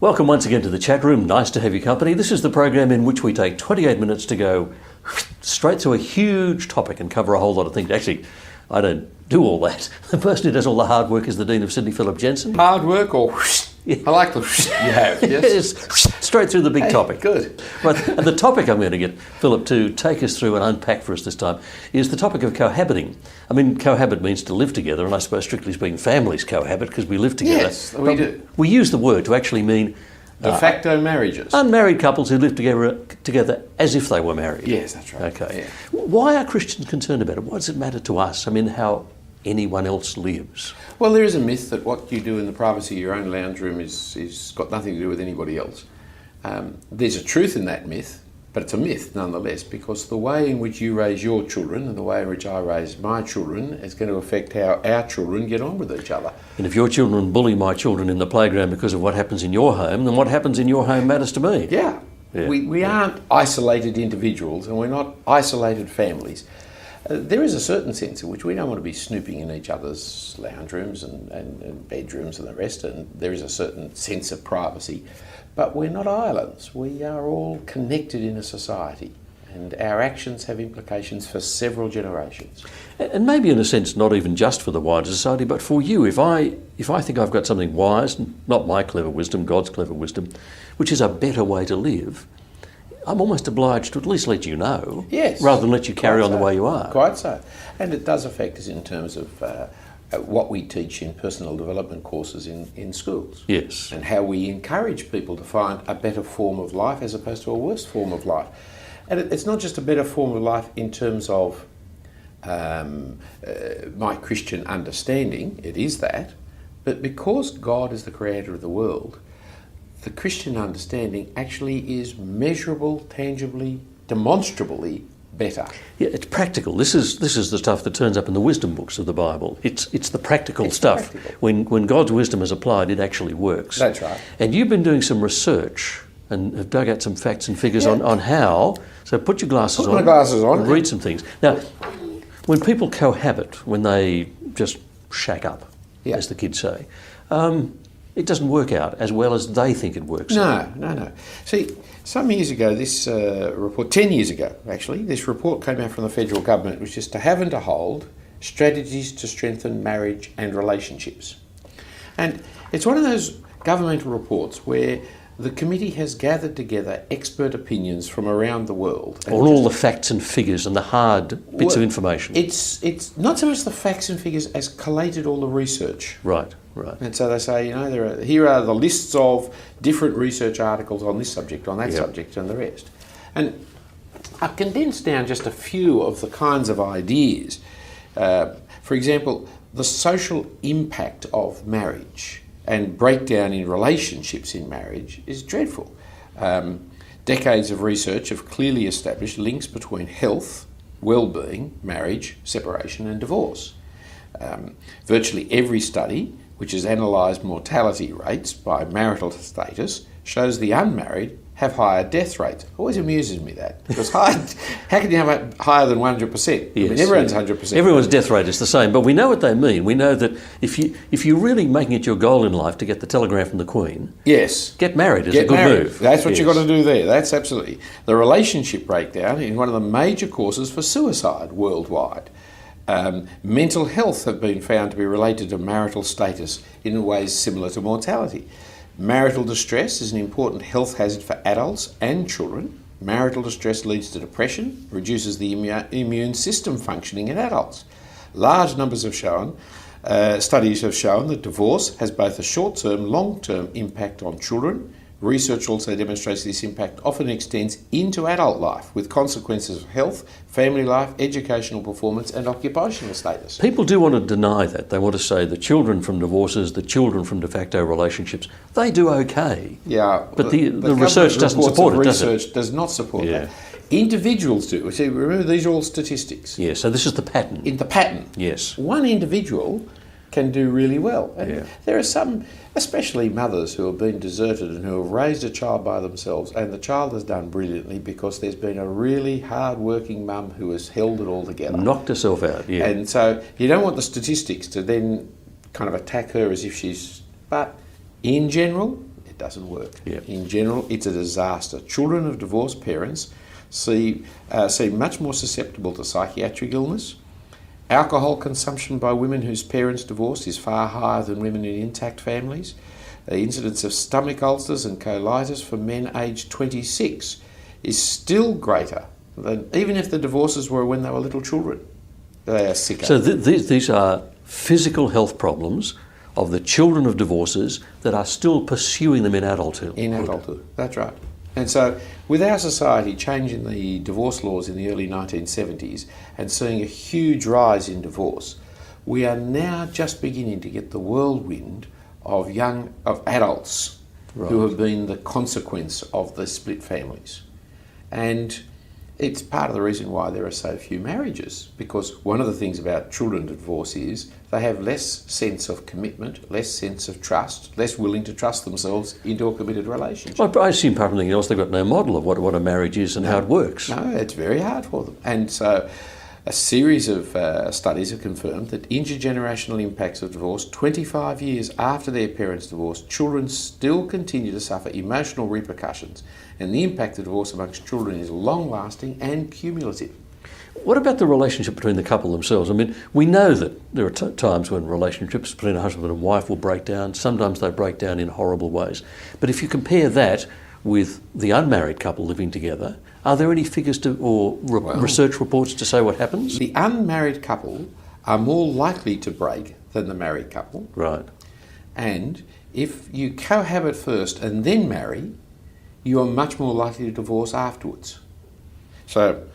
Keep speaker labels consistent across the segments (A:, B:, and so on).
A: Welcome once again to the chat room. Nice to have your company. This is the program in which we take 28 minutes to go straight through a huge topic and cover a whole lot of things. Actually, I don't do all that. The person who does all the hard work is the Dean of Sydney, Phillip Jensen.
B: Hard work or I like the you have, yes.
A: Straight through the big topic.
B: Good.
A: Right, and the topic I'm going to get Phillip to take us through and unpack for us this time is the topic of cohabiting. I mean, cohabit means to live together, and I suppose strictly speaking, families cohabit because we live together.
B: Yes, we do.
A: We use the word to actually mean
B: de facto marriages.
A: Unmarried couples who live together as if they were married.
B: Yes, that's right.
A: Okay.
B: Yeah.
A: Why are Christians concerned about it? Why does it matter to us? I mean, how anyone else lives?
B: Well, there is a myth that what you do in the privacy of your own lounge room is got nothing to do with anybody else. There's a truth in that myth, but it's a myth nonetheless, because the way in which you raise your children and the way in which I raise my children is going to affect how our children get on with each other.
A: And if your children bully my children in the playground because of what happens in your home, then what happens in your home matters to me.
B: Yeah. We aren't isolated individuals, and we're not isolated families. There is a certain sense in which we don't want to be snooping in each other's lounge rooms and bedrooms and the rest, and there is a certain sense of privacy. But we're not islands. We are all connected in a society, and our actions have implications for several generations.
A: And maybe in a sense not even just for the wider society, but for you. If I think I've got something wise, not my clever wisdom, God's clever wisdom, which is a better way to live, I'm almost obliged to at least let you know,
B: yes,
A: rather than let you carry on the way you are.
B: Quite so. And it does affect us in terms of what we teach in personal development courses in schools.
A: Yes.
B: And how we encourage people to find a better form of life as opposed to a worse form of life. And it's not just a better form of life in terms of my Christian understanding, it is that, but because God is the creator of the world, the Christian understanding actually is measurable, tangibly, demonstrably better.
A: Yeah, it's practical. This is the stuff that turns up in the wisdom books of the Bible. It's the practical stuff.
B: Practical.
A: When God's wisdom is applied, it actually works.
B: That's right.
A: And you've been doing some research and have dug out some facts and figures on how. So put your glasses on.
B: Put my glasses on.
A: And read some things. Now, when people cohabit, when they just shack up, as the kids say, it doesn't work out as well as they think it works out.
B: No. See, some years ago, this report, 10 years ago actually, this report came out from the federal government, which is to have and to hold strategies to strengthen marriage and relationships. And it's one of those governmental reports where the committee has gathered together expert opinions from around the world.
A: On all the facts and figures and the hard bits of information.
B: It's not so much the facts and figures as collated all the research.
A: Right.
B: And so they say, here are the lists of different research articles on this subject, on that subject, and the rest. And I've condensed down just a few of the kinds of ideas. For example, the social impact of marriage and breakdown in relationships in marriage is dreadful. Decades of research have clearly established links between health, well-being, marriage, separation, and divorce. Virtually every study which has analysed mortality rates by marital status, shows the unmarried have higher death rates. Always amuses me that, because how can you have higher than 100%?
A: Yes,
B: I mean, everyone's 100%.
A: Everyone's death rate is the same, but we know what they mean. We know that if you're really making it your goal in life to get the telegram from the Queen,
B: yes,
A: get married is a good move.
B: That's what you've got to do there. That's absolutely. The relationship breakdown is one of the major causes for suicide worldwide. Mental health have been found to be related to marital status in ways similar to mortality. Marital distress is an important health hazard for adults and children. Marital distress leads to depression, reduces the immune system functioning in adults. Large numbers have shown, studies have shown that divorce has both a short-term, long-term impact on children. Research also demonstrates this impact often extends into adult life, with consequences of health, family life, educational performance and occupational status.
A: People do want to deny that. They want to say the children from divorces, the children from de facto relationships, they do okay.
B: Yeah.
A: But the research doesn't support it, does it?
B: Research does not support that. Individuals do. See, remember, these are all statistics.
A: Yeah, so this is the pattern.
B: In the pattern.
A: Yes.
B: One individual can do really well. And there are some, especially mothers, who have been deserted and who have raised a child by themselves, and the child has done brilliantly because there's been a really hard-working mum who has held it all together.
A: Knocked herself out, yeah.
B: And so you don't want the statistics to then kind of attack her as if she's... But in general, it doesn't work.
A: Yeah.
B: In general, it's a disaster. Children of divorced parents seem much more susceptible to psychiatric illness. Alcohol consumption by women whose parents divorced is far higher than women in intact families. The incidence of stomach ulcers and colitis for men aged 26 is still greater than even if the divorces were when they were little children. They are sicker.
A: So these are physical health problems of the children of divorces that are still pursuing them in adulthood.
B: In adulthood, that's right. And so with our society changing the divorce laws in the early 1970s and seeing a huge rise in divorce, we are now just beginning to get the whirlwind of adults who have been the consequence of the split families. And it's part of the reason why there are so few marriages, because one of the things about children of divorce is they have less sense of commitment, less sense of trust, less willing to trust themselves into a committed relationship.
A: Well, I assume apart from anything else, they've got no model of what a marriage is and how it works.
B: No, it's very hard for them. And so a series of studies have confirmed that intergenerational impacts of divorce, 25 years after their parents' divorce, children still continue to suffer emotional repercussions, and the impact of divorce amongst children is long-lasting and cumulative.
A: What about the relationship between the couple themselves? I mean, we know that there are times when relationships between a husband and wife will break down. Sometimes they break down in horrible ways. But if you compare that with the unmarried couple living together, are there any figures research reports to say what happens?
B: The unmarried couple are more likely to break than the married couple.
A: Right.
B: And if you cohabit first and then marry, you are much more likely to divorce afterwards. So,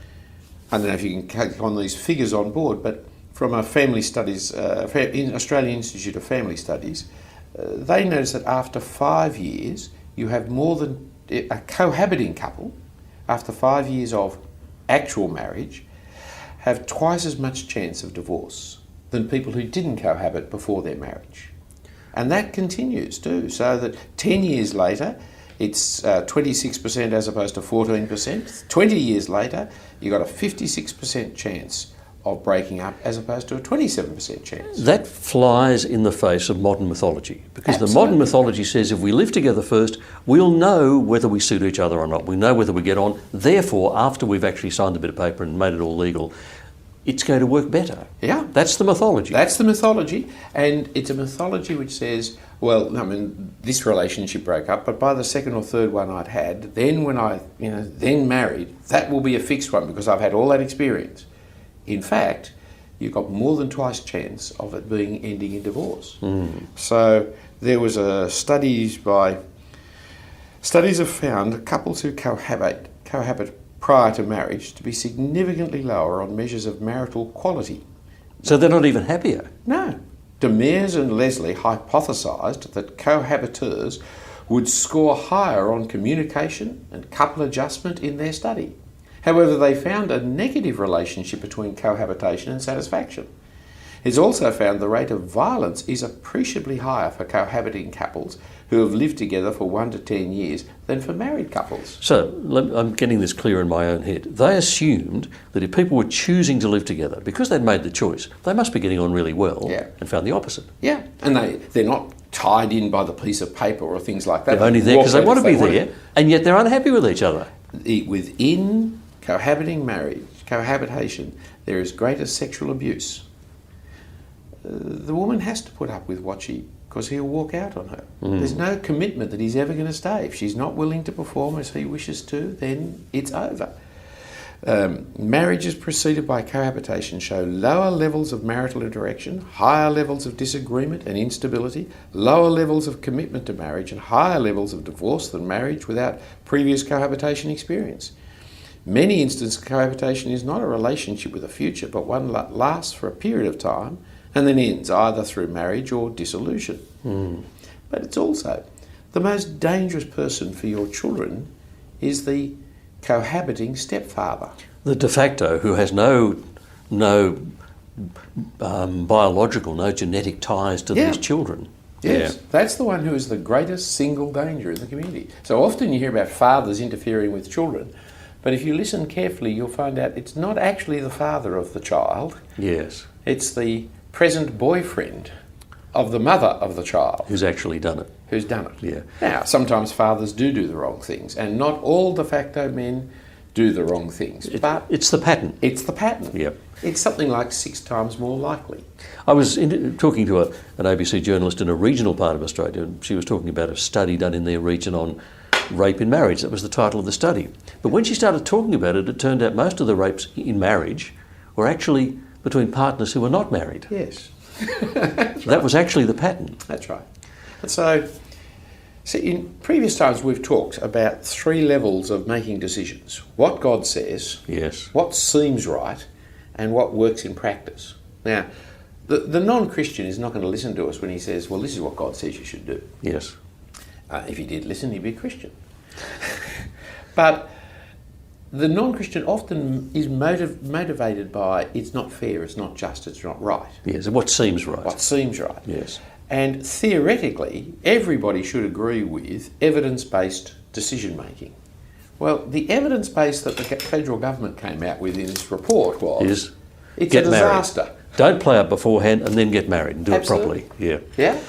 B: I don't know if you can take on these figures on board, but from a family studies, in Australian Institute of Family Studies, they notice that after 5 years, you have more than a cohabiting couple, after 5 years of actual marriage, have twice as much chance of divorce than people who didn't cohabit before their marriage. And that continues too, so that 10 years later, it's 26% as opposed to 14%. 20 years later, you've got a 56% chance of breaking up as opposed to a 27% chance.
A: That flies in the face of modern mythology, because
B: Absolutely.
A: the modern mythology says if we live together first, we'll know whether we suit each other or not. We know whether we get on. Therefore, after we've actually signed a bit of paper and made it all legal, it's going to work better.
B: Yeah.
A: That's the mythology.
B: That's the mythology, and it's a mythology which says, well, I mean, this relationship broke up, but by the second or third one I'd had, then when I, then married, that will be a fixed one because I've had all that experience. In fact, you've got more than twice chance of it ending in divorce. So there was studies have found couples who cohabit prior to marriage to be significantly lower on measures of marital quality.
A: So they're not even happier.
B: No. Demers and Leslie hypothesised that cohabitors would score higher on communication and couple adjustment in their study. However, they found a negative relationship between cohabitation and satisfaction. It's also found the rate of violence is appreciably higher for cohabiting couples who have lived together for 1 to 10 years than for married couples.
A: So I'm getting this clear in my own head. They assumed that if people were choosing to live together, because they'd made the choice, they must be getting on really well, and found the opposite.
B: Yeah, and they're not tied in by the piece of paper or things like that.
A: They're only there because they want to be there, and yet they're unhappy with each other.
B: Within cohabiting marriage, cohabitation, there is greater sexual abuse. The woman has to put up with because he'll walk out on her. There's no commitment that he's ever going to stay. If she's not willing to perform as he wishes to, then it's over. Marriages preceded by cohabitation show lower levels of marital interaction, higher levels of disagreement and instability, lower levels of commitment to marriage, and higher levels of divorce than marriage without previous cohabitation experience. Many instances, cohabitation is not a relationship with a future, but one that lasts for a period of time and then ends either through marriage or dissolution. But it's also the most dangerous person for your children is the cohabiting stepfather.
A: The de facto, who has no biological, no genetic ties to these children.
B: Yes, that's the one who is the greatest single danger in the community. So often you hear about fathers interfering with children, but if you listen carefully, you'll find out it's not actually the father of the child.
A: Yes.
B: It's the present boyfriend of the mother of the child
A: Who's actually done it.
B: who's done it.
A: Yeah.
B: Now, sometimes fathers do the wrong things, and not all de facto men do the wrong things, but
A: It's the pattern.
B: it's the pattern.
A: Yep.
B: It's something like 6 times more likely.
A: I was talking to an ABC journalist in a regional part of Australia, and she was talking about a study done in their region on rape in marriage. That was the title of the study. But when she started talking about it, it turned out most of the rapes in marriage were actually between partners who were not married.
B: Yes.
A: That was actually the pattern.
B: That's right. And so, in previous times we've talked about 3 levels of making decisions. What God says,
A: Yes.
B: what seems right, and what works in practice. Now, the non-Christian is not going to listen to us when he says, well, this is what God says you should do.
A: Yes.
B: If he did listen, he'd be a Christian. But the non-Christian often is motivated by it's not fair, it's not just, it's not right.
A: Yes. What seems right.
B: What seems right.
A: Yes.
B: And theoretically, everybody should agree with evidence-based decision-making. Well, the evidence base that the federal government came out with in this report was it's
A: get
B: a disaster.
A: Married. Don't play up beforehand and then get married and do
B: Absolutely.
A: it properly. Yeah.
B: Yeah?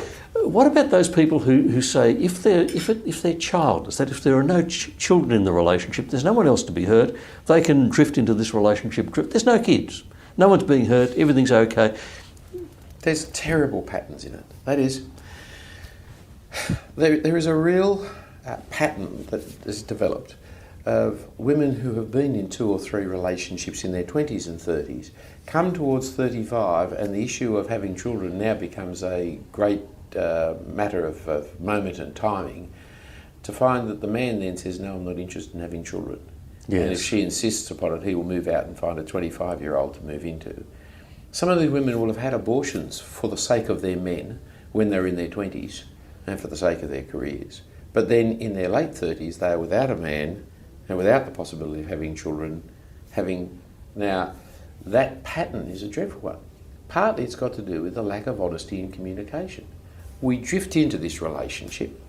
A: What about those people who say if they're childless, that if there are no children in the relationship, there's no one else to be hurt, they can drift into this relationship. There's no kids. No one's being hurt. Everything's okay.
B: There's terrible patterns in it. That is, there is a real pattern that is developed of women who have been in 2 or 3 relationships in their 20s and 30s, come towards 35, and the issue of having children now becomes a great matter of moment and timing, to find that the man then says, no, I'm not interested in having children.
A: Yes.
B: And if she insists upon it, he will move out and find a 25-year-old to move into. Some of these women will have had abortions for the sake of their men when they're in their 20s and for the sake of their careers. But then in their late 30s, they are without a man and without the possibility of having children. Now, that pattern is a dreadful one. Partly it's got to do with the lack of honesty in communication. We drift into this relationship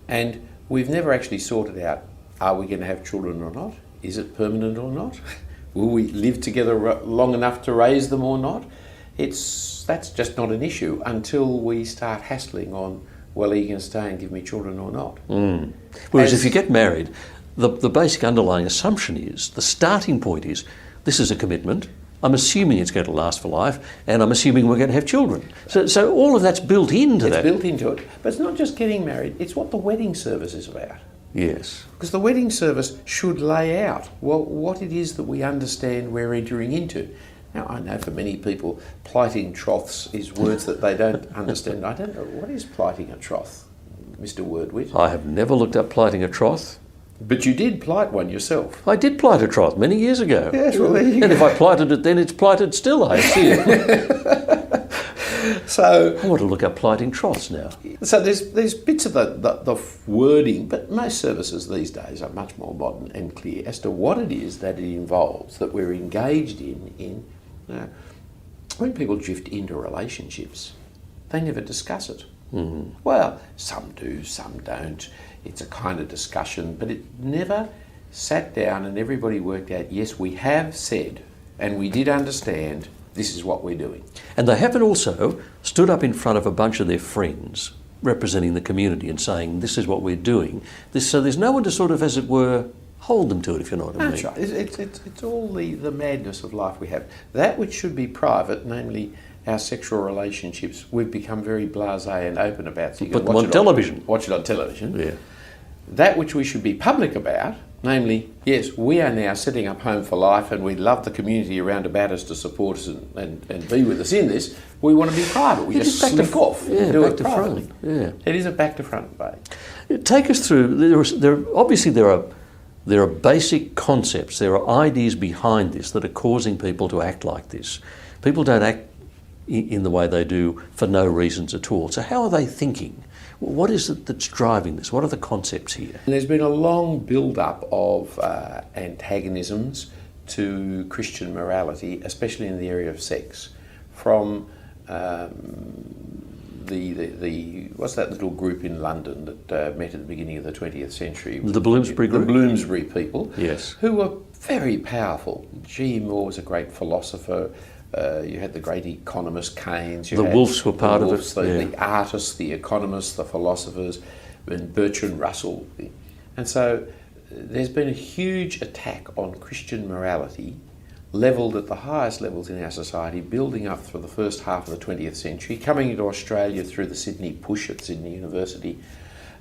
B: and we've never actually sorted out, are we going to have children or not? Is it permanent or not? Will we live together long enough to raise them or not? That's just not an issue until we start hassling on, well, are you going to stay and give me children or not?
A: Mm. Whereas if you get married, the basic underlying assumption is, the starting point is, this is a commitment, I'm assuming it's going to last for life, and I'm assuming we're going to have children. So all of that's built into that.
B: It's built into it. But it's not just getting married, it's what the wedding service is about.
A: Yes.
B: Because the wedding service should lay out what it is that we understand we're entering into. Now, I know for many people, plighting troughs is words that they don't understand. I don't know, what is plighting a troth, Mr. Wordwit?
A: I have never looked up plighting a troth.
B: But you did plight one yourself.
A: I did plight a troth many years ago.
B: Yes, well, there you
A: and
B: go.
A: if I plighted it then, it's plighted still, I assume.
B: So
A: I want to look up plighting troughs now.
B: So there's bits of the wording, but most services these days are much more modern and clear as to what it is that it involves, that we're engaged in. When people drift into relationships, they never discuss it.
A: Mm.
B: Well, some do, some don't. It's a kind of discussion, but it never sat down and everybody worked out, yes, we have said, and we did understand, this is what we're doing.
A: And they haven't also stood up in front of a bunch of their friends representing the community and saying, this is what we're doing. So there's no one to sort of, as it were, hold them to it, if you know what I mean.
B: That's right. It's all the madness of life we have. That which should be private, namely our sexual relationships, we've become very blasé and open about. So you
A: Put
B: can
A: them
B: watch
A: on
B: it
A: television.
B: Watch it on television.
A: Yeah.
B: That which we should be public about, namely, yes, we are now setting up Home for Life and we love the community around about us to support us and be with us in this, we want to be private. We just slip off and do it privately.
A: Yeah.
B: It is a back to front debate.
A: Take us through, there are basic concepts, there are ideas behind this that are causing people to act like this. People don't act in the way they do for no reasons at all. So how are they thinking? What is it that's driving this? What are the concepts here?
B: And there's been a long build-up of antagonisms to Christian morality, especially in the area of sex, from the what's that little group in London that met at the beginning of the 20th century?
A: The Bloomsbury group?
B: The Bloomsbury people,
A: yes,
B: who were very powerful. G. Moore was a great philosopher. You had the great economist Keynes.
A: The Wolves were part of it.
B: The artists, the economists, the philosophers, and Bertrand Russell. And so there's been a huge attack on Christian morality, levelled at the highest levels in our society, building up through the first half of the 20th century, coming into Australia through the Sydney push at Sydney University,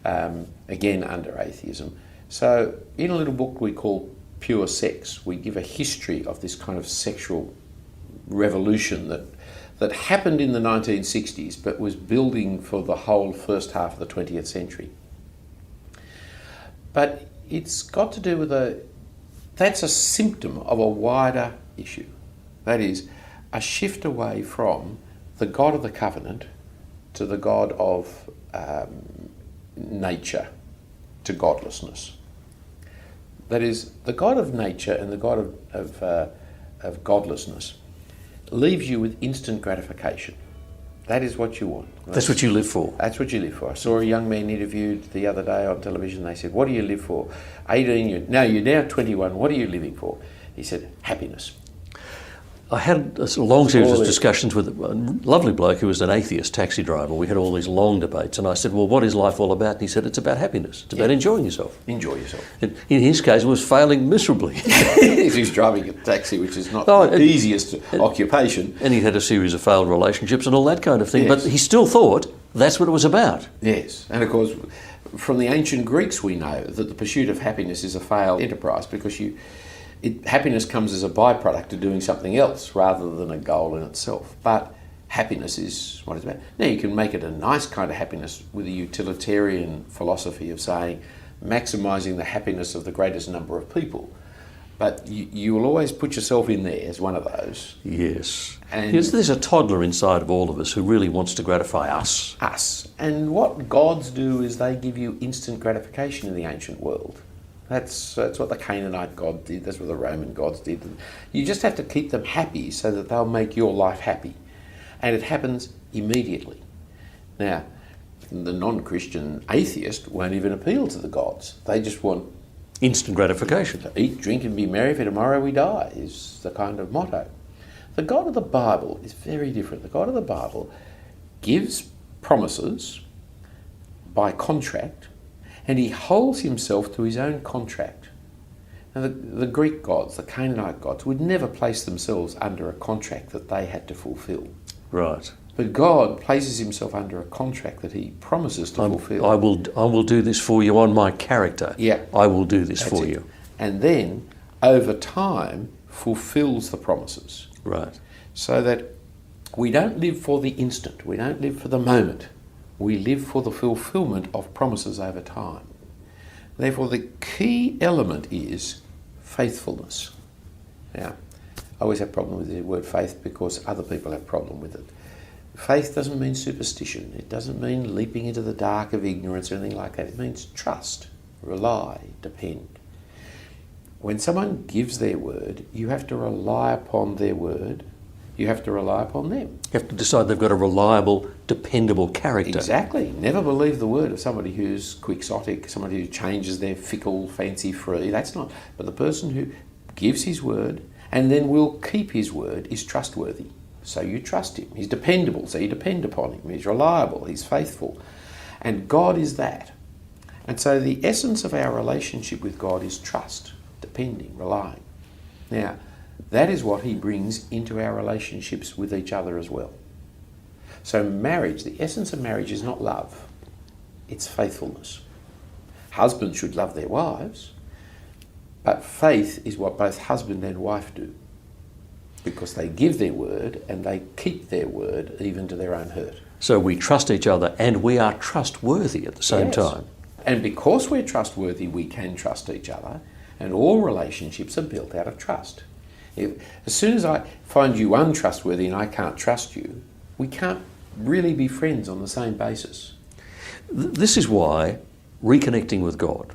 B: again under atheism. So in a little book we call Pure Sex, we give a history of this kind of sexual revolution that happened in the 1960s but was building for the whole first half of the 20th century. But it's got to do with that's a symptom of a wider issue. That is, a shift away from the God of the covenant to the God of nature, to godlessness. That is, the God of nature and the God of godlessness leaves you with instant gratification. That is what you want.
A: That's what you live for.
B: That's what you live for. I saw a young man interviewed the other day on television. They said, "What do you live for?" 18, you're now 21. What are you living for? He said, "Happiness."
A: I had a long series of discussions with a lovely bloke who was an atheist taxi driver. We had all these long debates, and I said, "Well, what is life all about?" And he said, "It's about happiness. It's about enjoying yourself."
B: Enjoy yourself.
A: And in his case, it was failing miserably.
B: He's driving a taxi, which is not the easiest occupation.
A: And he had a series of failed relationships and all that kind of thing.
B: Yes.
A: But he still thought that's what it was about.
B: Yes, and of course, from the ancient Greeks we know that the pursuit of happiness is a failed enterprise because happiness comes as a byproduct of doing something else rather than a goal in itself. But happiness is what it's about. Now you can make it a nice kind of happiness with a utilitarian philosophy of saying maximising the happiness of the greatest number of people. But you will always put yourself in there as one of those.
A: Yes.
B: And
A: there's a toddler inside of all of us who really wants to gratify us.
B: Us. And what gods do is they give you instant gratification in the ancient world. That's what the Canaanite god did, that's what the Roman gods did. You just have to keep them happy so that they'll make your life happy. And it happens immediately. Now, the non-Christian atheist won't even appeal to the gods. They just want
A: instant gratification.
B: To eat, drink and be merry, for tomorrow we die, is the kind of motto. The God of the Bible is very different. The God of the Bible gives promises by contract, and he holds himself to his own contract. Now, the Greek gods, the Canaanite gods, would never place themselves under a contract that they had to fulfill.
A: Right.
B: But God places himself under a contract that he promises to fulfill.
A: I will do this for you on my character.
B: Yeah.
A: I will do this for you.
B: And then, over time, fulfills the promises.
A: Right.
B: So that we don't live for the instant. We don't live for the moment. We live for the fulfilment of promises over time. Therefore, the key element is faithfulness. Now, I always have a problem with the word faith because other people have a problem with it. Faith doesn't mean superstition. It doesn't mean leaping into the dark of ignorance or anything like that. It means trust, rely, depend. When someone gives their word, you have to rely upon their word. You have to rely upon them.
A: You have to decide they've got a reliable, dependable character.
B: Exactly. Never believe the word of somebody who's quixotic, somebody who changes their fickle, fancy-free. That's not. But the person who gives his word and then will keep his word is trustworthy. So you trust him. He's dependable, so you depend upon him. He's reliable, he's faithful. And God is that. And so the essence of our relationship with God is trust, depending, relying. Now, that is what he brings into our relationships with each other as well. So marriage, the essence of marriage is not love, it's faithfulness. Husbands should love their wives, but faith is what both husband and wife do, because they give their word and they keep their word even to their own hurt.
A: So we trust each other and we are trustworthy at the same time.
B: And because we're trustworthy, we can trust each other, and all relationships are built out of trust. As soon as I find you untrustworthy and I can't trust you, we can't really be friends on the same basis.
A: This is why reconnecting with God,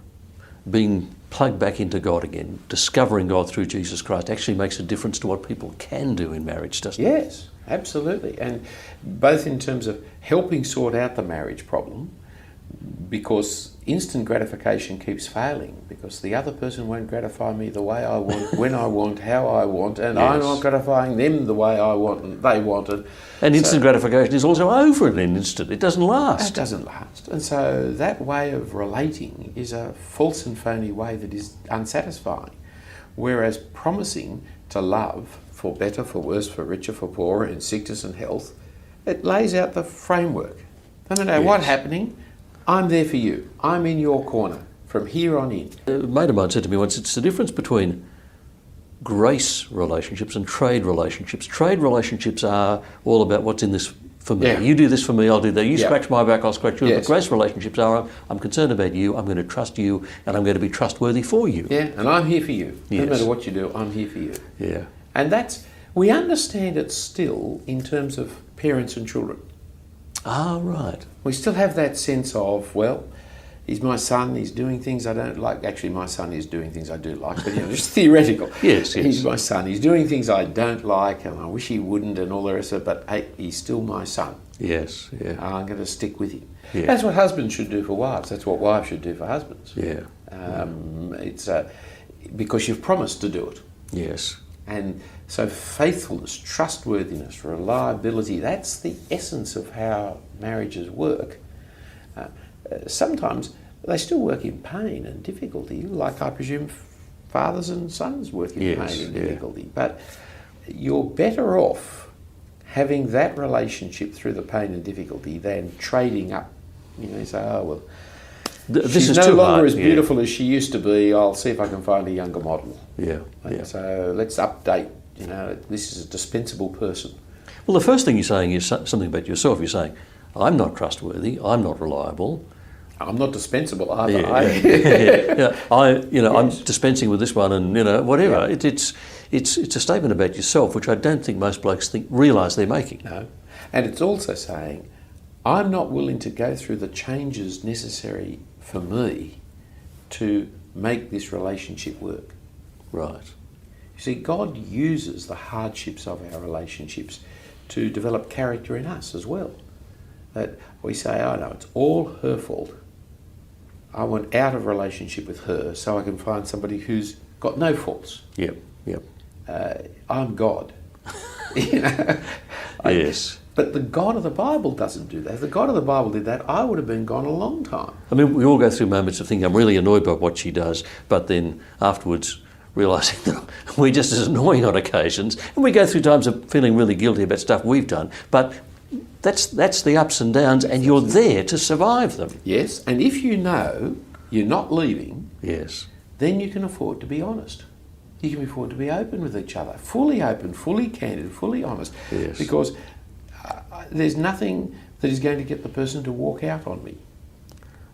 A: being plugged back into God again, discovering God through Jesus Christ actually makes a difference to what people can do in marriage, doesn't it?
B: Yes, absolutely. And both in terms of helping sort out the marriage problem, because instant gratification keeps failing, because the other person won't gratify me the way I want, when I want, how I want, and I'm not gratifying them the way I want and they want it.
A: And instant gratification is also over in an instant. It doesn't last.
B: It doesn't last. And so that way of relating is a false and phony way that is unsatisfying. Whereas promising to love for better, for worse, for richer, for poorer, in sickness and health, it lays out the framework. No matter what's happening, I'm there for you. I'm in your corner from here on in.
A: A mate of mine said to me once, it's the difference between grace relationships and trade relationships. Trade relationships are all about what's in this for me.
B: Yeah.
A: You do this for me, I'll do that. You scratch my back, I'll scratch yours.
B: Yes.
A: But grace relationships are, I'm concerned about you, I'm going to trust you, and I'm going to be trustworthy for you.
B: Yeah, and I'm here for you.
A: Yes.
B: No matter what you do, I'm here for you.
A: Yeah.
B: And we understand it still in terms of parents and children.
A: Ah, right.
B: We still have that sense of, well, he's my son, he's doing things I don't like. Actually, my son is doing things I do like, but just theoretical.
A: Yes.
B: He's my son, he's doing things I don't like, and I wish he wouldn't, and all the rest of it, but hey, he's still my son.
A: Yes, yeah.
B: I'm going to stick with him.
A: Yeah.
B: That's what husbands should do for wives. That's what wives should do for husbands.
A: Yeah.
B: It's because you've promised to do it.
A: Yes.
B: And so faithfulness, trustworthiness, reliability, that's the essence of how marriages work. Sometimes they still work in pain and difficulty, like I presume fathers and sons work in pain and difficulty. But you're better off having that relationship through the pain and difficulty than trading up. You say, oh, well, she's no longer as beautiful as she used to be. I'll see if I can find a younger model.
A: Yeah.
B: So let's update. This is a dispensable person.
A: Well, the first thing you're saying is something about yourself. You're saying, I'm not trustworthy, I'm not reliable.
B: I'm not dispensable either.
A: I'm dispensing with this one, and whatever. Yeah. It's a statement about yourself, which I don't think most blokes realise they're making.
B: No, and it's also saying, I'm not willing to go through the changes necessary for me to make this relationship work.
A: Right.
B: You see, God uses the hardships of our relationships to develop character in us as well. That we say, oh no, it's all her fault. I want out of relationship with her so I can find somebody who's got no faults.
A: Yep.
B: I'm God.
A: Yes.
B: But the God of the Bible doesn't do that. If the God of the Bible did that, I would have been gone a long time.
A: I mean, we all go through moments of thinking, I'm really annoyed by what she does, but then afterwards realising that we're just as annoying on occasions, and we go through times of feeling really guilty about stuff we've done, but that's the ups and downs, and you're there to survive them.
B: Yes, and if you know you're not leaving,
A: yes,
B: then you can afford to be honest. You can afford to be open with each other, fully open, fully candid, fully honest,
A: yes.
B: Because there's nothing that is going to get the person to walk out on me.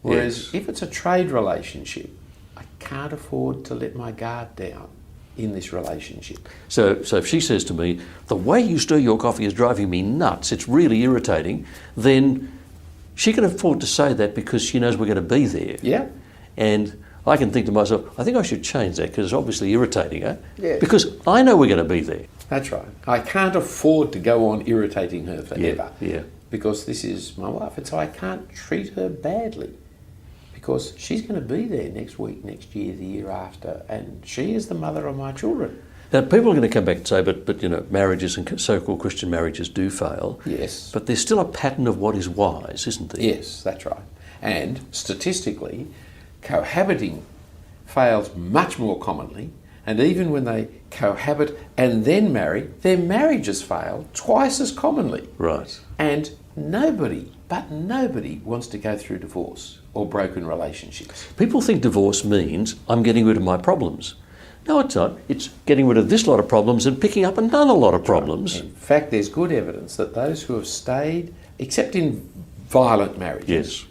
B: Whereas if it's a trade relationship, I can't afford to let my guard down in this relationship.
A: So if she says to me, the way you stir your coffee is driving me nuts, it's really irritating, then she can afford to say that because she knows we're going to be there.
B: Yeah.
A: And I can think to myself, I think I should change that because it's obviously irritating her.
B: Yeah.
A: Because I know we're going to be there.
B: That's right. I can't afford to go on irritating her forever.
A: Yeah.
B: Because this is my wife. And so I can't treat her badly. Because she's going to be there next week, next year, the year after, and she is the mother of my children.
A: Now, people are going to come back and say, but marriages and so-called Christian marriages do fail.
B: Yes.
A: But there's still a pattern of what is wise, isn't there?
B: Yes, that's right. And statistically, cohabiting fails much more commonly, and even when they cohabit and then marry, their marriages fail twice as commonly.
A: Right.
B: And nobody wants to go through divorce or broken relationships.
A: People think divorce means I'm getting rid of my problems. No, it's not. It's getting rid of this lot of problems and picking up another lot of problems.
B: In fact, there's good evidence that those who have stayed, except in violent marriages,
A: yes,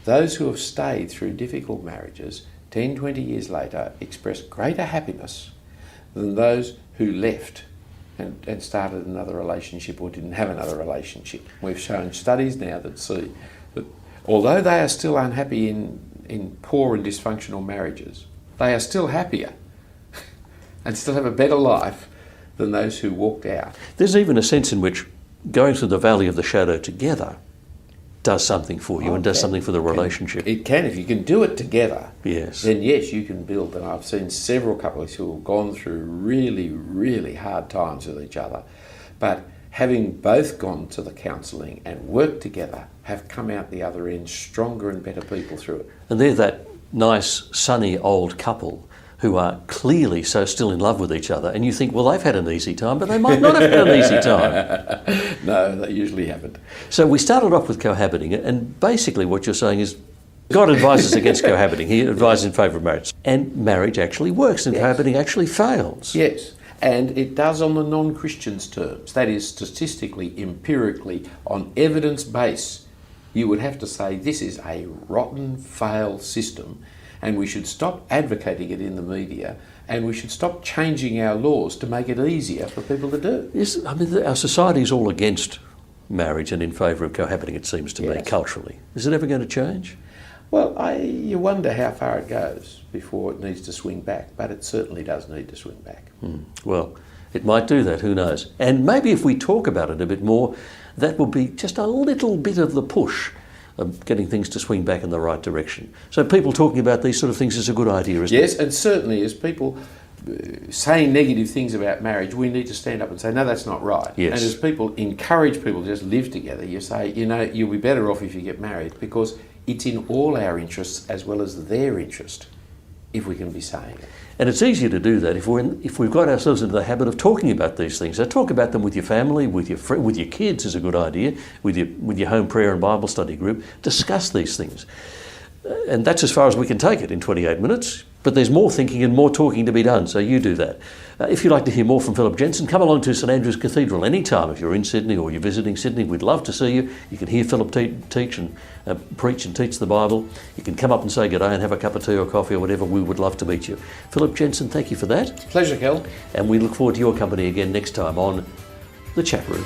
B: those who have stayed through difficult marriages 10, 20 years later express greater happiness than those who left and started another relationship or didn't have another relationship. We've shown studies now that see that although they are still unhappy in poor and dysfunctional marriages, they are still happier and still have a better life than those who walked out.
A: There's even a sense in which going through the valley of the shadow together does something for you and does something for the relationship.
B: It can. If you can do it together,
A: Yes.
B: then yes, you can build. And I've seen several couples who have gone through really, really hard times with each other, but having both gone to the counselling and worked together, have come out the other end stronger and better people through it.
A: And they're that nice, sunny old couple who are clearly so still in love with each other, and you think, well, they've had an easy time, but they might not have had an easy time.
B: No, they usually haven't.
A: So we started off with cohabiting, and basically what you're saying is God advises against cohabiting. He advises in favour of marriage. And marriage actually works, and cohabiting actually fails.
B: Yes, and it does on the non-Christians' terms. That is, statistically, empirically, on evidence base, you would have to say this is a rotten, failed system, and we should stop advocating it in the media, and we should stop changing our laws to make it easier for people to do.
A: Yes, I mean, our society is all against marriage and in favour of cohabiting, it seems to me, culturally. Is it ever going to change?
B: Well, you wonder how far it goes before it needs to swing back, but it certainly does need to swing back.
A: Well, it might do that, who knows? And maybe if we talk about it a bit more, that will be just a little bit of the push of getting things to swing back in the right direction. So people talking about these sort of things is a good idea, isn't it?
B: Yes, and certainly as people saying negative things about marriage, we need to stand up and say, no, that's not right.
A: Yes.
B: And as people encourage people to just live together, you say, you know, you'll be better off if you get married, because it's in all our interests as well as their interest, if we can be saying it.
A: And it's easier to do that if we've got ourselves into the habit of talking about these things. So talk about them with your family, with your kids is a good idea, with your home prayer and Bible study group. Discuss these things. And that's as far as we can take it in 28 minutes. But there's more thinking and more talking to be done, so you do that. If you'd like to hear more from Phillip Jensen, come along to St Andrew's Cathedral anytime. If you're in Sydney or you're visiting Sydney, we'd love to see you. You can hear Phillip teach and preach and teach the Bible. You can come up and say good day and have a cup of tea or coffee or whatever. We would love to meet you. Phillip Jensen, thank you for that.
B: Pleasure, Kel.
A: And we look forward to your company again next time on The Chat Room.